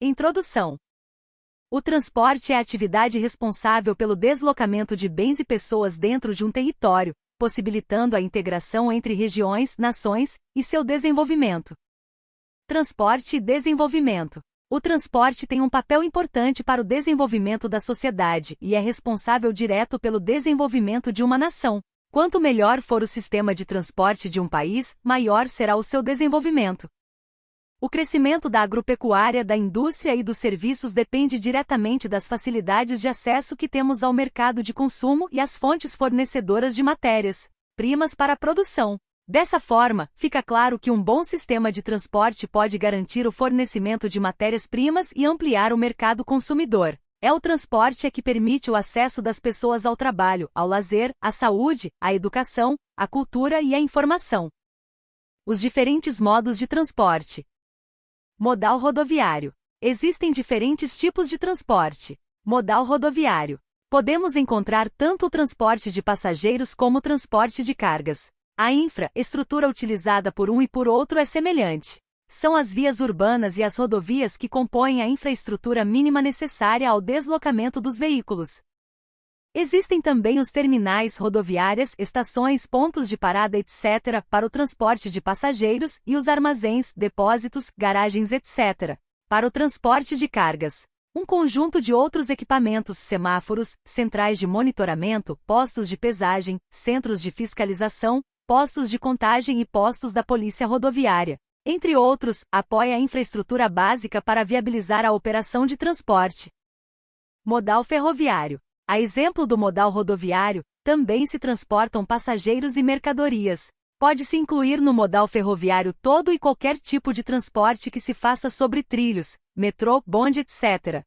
Introdução. O transporte é a atividade responsável pelo deslocamento de bens e pessoas dentro de um território, possibilitando a integração entre regiões, nações e seu desenvolvimento. Transporte e desenvolvimento. O transporte tem um papel importante para o desenvolvimento da sociedade e é responsável direto pelo desenvolvimento de uma nação. Quanto melhor for o sistema de transporte de um país, maior será o seu desenvolvimento. O crescimento da agropecuária, da indústria e dos serviços depende diretamente das facilidades de acesso que temos ao mercado de consumo e às fontes fornecedoras de matérias-primas para a produção. Dessa forma, fica claro que um bom sistema de transporte pode garantir o fornecimento de matérias-primas e ampliar o mercado consumidor. É o transporte que permite o acesso das pessoas ao trabalho, ao lazer, à saúde, à educação, à cultura e à informação. Os diferentes modos de transporte. Modal rodoviário. Existem diferentes tipos de transporte. Modal rodoviário. Podemos encontrar tanto o transporte de passageiros como o transporte de cargas. A infraestrutura utilizada por um e por outro é semelhante. São as vias urbanas e as rodovias que compõem a infraestrutura mínima necessária ao deslocamento dos veículos. Existem também os terminais rodoviárias, estações, pontos de parada, etc., para o transporte de passageiros, e os armazéns, depósitos, garagens, etc., para o transporte de cargas. Um conjunto de outros equipamentos, semáforos, centrais de monitoramento, postos de pesagem, centros de fiscalização, postos de contagem e postos da polícia rodoviária, entre outros, apoia a infraestrutura básica para viabilizar a operação de transporte. Modal ferroviário. A exemplo do modal rodoviário, também se transportam passageiros e mercadorias. Pode-se incluir no modal ferroviário todo e qualquer tipo de transporte que se faça sobre trilhos, metrô, bonde, etc.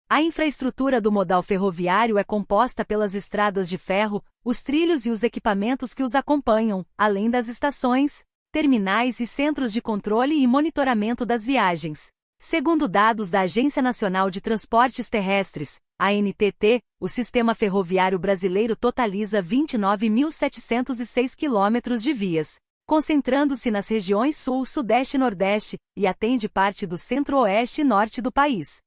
A infraestrutura do modal ferroviário é composta pelas estradas de ferro, os trilhos e os equipamentos que os acompanham, além das estações, terminais e centros de controle e monitoramento das viagens. Segundo dados da Agência Nacional de Transportes Terrestres, ANTT, o sistema ferroviário brasileiro totaliza 29.706 quilômetros de vias, concentrando-se nas regiões Sul, Sudeste e Nordeste, e atende parte do Centro-Oeste e Norte do país.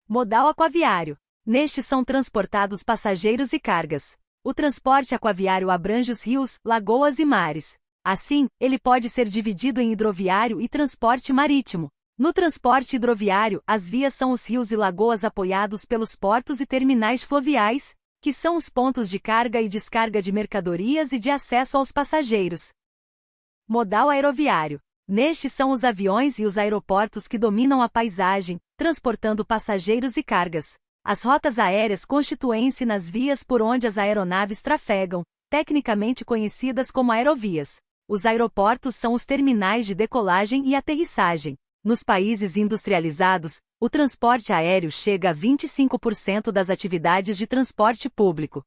Modal aquaviário. Neste são transportados passageiros e cargas. O transporte aquaviário abrange os rios, lagoas e mares. Assim, ele pode ser dividido em hidroviário e transporte marítimo. No transporte hidroviário, as vias são os rios e lagoas apoiados pelos portos e terminais fluviais, que são os pontos de carga e descarga de mercadorias e de acesso aos passageiros. Modal aeroviário. Nestes são os aviões e os aeroportos que dominam a paisagem, transportando passageiros e cargas. As rotas aéreas constituem-se nas vias por onde as aeronaves trafegam, tecnicamente conhecidas como aerovias. Os aeroportos são os terminais de decolagem e aterrissagem. Nos países industrializados, o transporte aéreo chega a 25% das atividades de transporte público.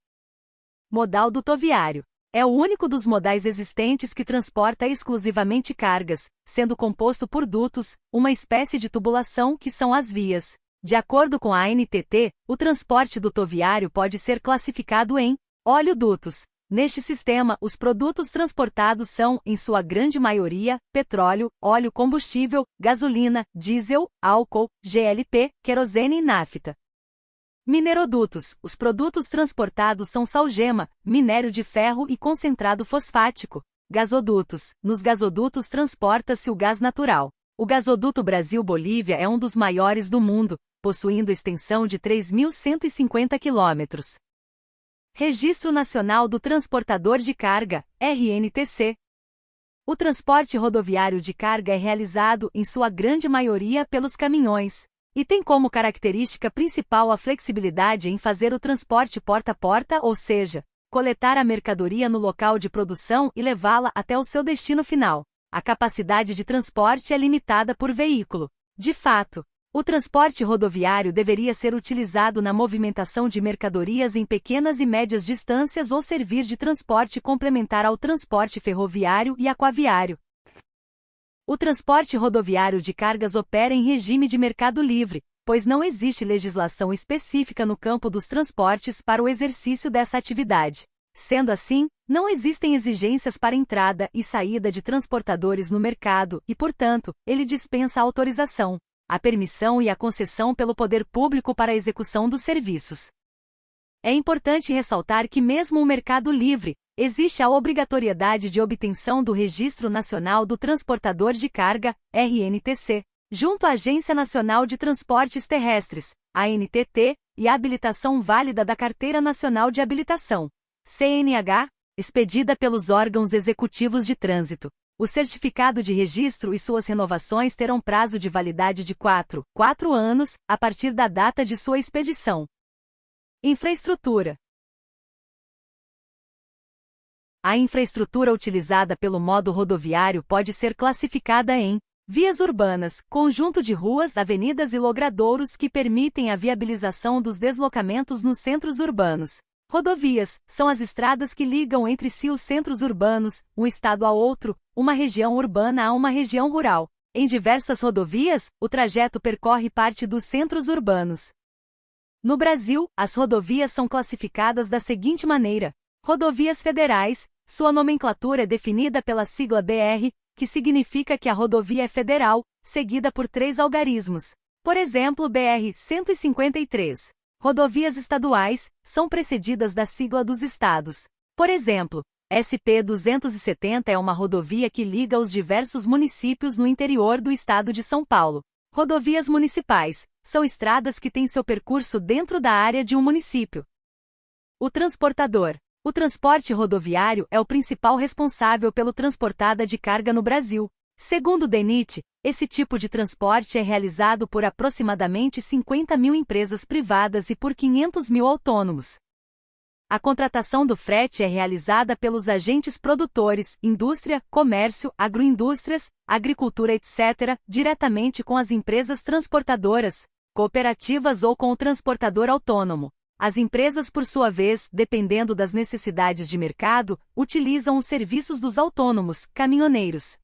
Modal dutoviário. É o único dos modais existentes que transporta exclusivamente cargas, sendo composto por dutos, uma espécie de tubulação que são as vias. De acordo com a ANTT, o transporte dutoviário pode ser classificado em oleodutos. Neste sistema, os produtos transportados são, em sua grande maioria, petróleo, óleo combustível, gasolina, diesel, álcool, GLP, querosene e nafta. Minerodutos. Os produtos transportados são salgema, minério de ferro e concentrado fosfático. Gasodutos. Nos gasodutos transporta-se o gás natural. O gasoduto Brasil-Bolívia é um dos maiores do mundo, possuindo extensão de 3.150 quilômetros. Registro Nacional do Transportador de Carga, RNTC. O transporte rodoviário de carga é realizado, em sua grande maioria, pelos caminhões, e tem como característica principal a flexibilidade em fazer o transporte porta a porta, ou seja, coletar a mercadoria no local de produção e levá-la até o seu destino final. A capacidade de transporte é limitada por veículo. De fato, o transporte rodoviário deveria ser utilizado na movimentação de mercadorias em pequenas e médias distâncias ou servir de transporte complementar ao transporte ferroviário e aquaviário. O transporte rodoviário de cargas opera em regime de mercado livre, pois não existe legislação específica no campo dos transportes para o exercício dessa atividade. Sendo assim, não existem exigências para entrada e saída de transportadores no mercado e, portanto, ele dispensa autorização. a permissão e a concessão pelo poder público para a execução dos serviços. É importante ressaltar que mesmo no mercado livre, existe a obrigatoriedade de obtenção do Registro Nacional do Transportador de Carga, RNTC, junto à Agência Nacional de Transportes Terrestres, ANTT, e a habilitação válida da Carteira Nacional de Habilitação, CNH, expedida pelos órgãos executivos de trânsito. O certificado de registro e suas renovações terão prazo de validade de 4 anos, a partir da data de sua expedição. Infraestrutura. A infraestrutura utilizada pelo modo rodoviário pode ser classificada em vias urbanas, conjunto de ruas, avenidas e logradouros que permitem a viabilização dos deslocamentos nos centros urbanos. Rodovias são as estradas que ligam entre si os centros urbanos, um estado a outro, uma região urbana a uma região rural. Em diversas rodovias, o trajeto percorre parte dos centros urbanos. No Brasil, as rodovias são classificadas da seguinte maneira: rodovias federais, sua nomenclatura é definida pela sigla BR, que significa que a rodovia é federal, seguida por 3 algarismos. Por exemplo, BR-153. Rodovias estaduais são precedidas da sigla dos estados. Por exemplo, SP-270 é uma rodovia que liga os diversos municípios no interior do estado de São Paulo. Rodovias municipais são estradas que têm seu percurso dentro da área de um município. O transportador. O transporte rodoviário é o principal responsável pelo transportada de carga no Brasil. Segundo o DENIT, esse tipo de transporte é realizado por aproximadamente 50 mil empresas privadas e por 500 mil autônomos. A contratação do frete é realizada pelos agentes produtores, indústria, comércio, agroindústrias, agricultura, etc., diretamente com as empresas transportadoras, cooperativas ou com o transportador autônomo. As empresas, por sua vez, dependendo das necessidades de mercado, utilizam os serviços dos autônomos, caminhoneiros.